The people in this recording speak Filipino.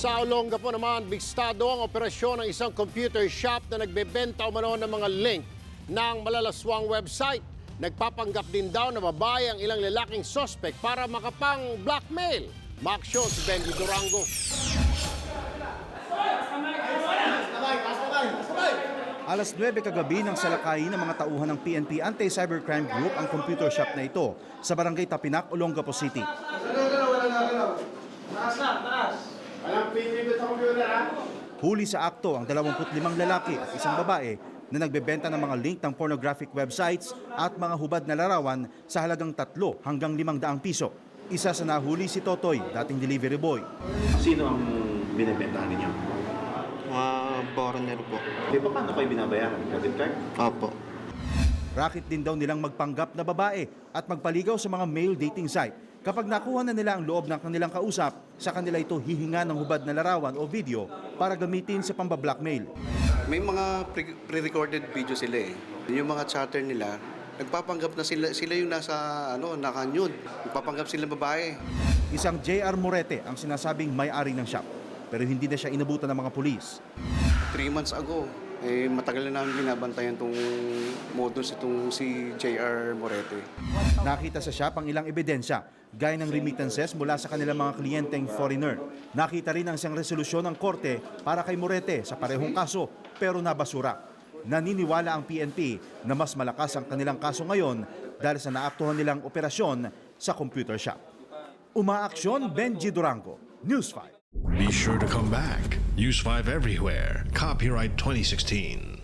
Sa Olongapo naman, bigstado ang operasyon ng isang computer shop na nagbebenta umano ng mga link ng malalaswang website. Nagpapanggap din daw na babae ang ilang lalaking suspect para makapang-blackmail. Maaksyon si Benji Durango. Alas 9 kagabi nang salakayin ng mga tauhan ng PNP Anti-Cybercrime Group ang computer shop na ito sa Barangay Tapinac, Olongapo City. Huli sa akto ang 25 lalaki at isang babae na nagbebenta ng mga link ng pornographic websites at mga hubad na larawan sa halagang 3 hanggang 500 piso. Isa sa nahuli si Totoy, dating delivery boy. Sino ang binibentahan ninyo? Foreigner po. Di ba paano kayo binabayaran? Credit card? Opo. Racket din daw nilang magpanggap na babae at magpaligaw sa mga male dating site. Kapag nakuha na nila ang loob ng kanilang kausap, sa kanila ito hihinga ng hubad na larawan o video para gamitin sa pambablackmail. May mga pre-recorded video sila eh. Yung mga chatter nila, nagpapanggap na sila yung nasa nakanyod. Nagpapanggap sila babae. Isang JR Morete ang sinasabing may-ari ng shop, pero hindi na siya inabutan ng mga pulis. 3 months ago, matagal na namin binabantayan itong modus itong si JR Morete. Nakita sa shop ang ilang ebidensya, gaya ng remittances mula sa kanilang mga kliyenteng foreigner. Nakita rin ang isang resolusyon ng korte para kay Morete sa parehong kaso, pero nabasura. Naniniwala ang PNP na mas malakas ang kanilang kaso ngayon dahil sa naaktuhan nilang operasyon sa computer shop. Umaaksyon, Benji Durango, News 5. Be sure to come back. Use 5 everywhere. Copyright 2016.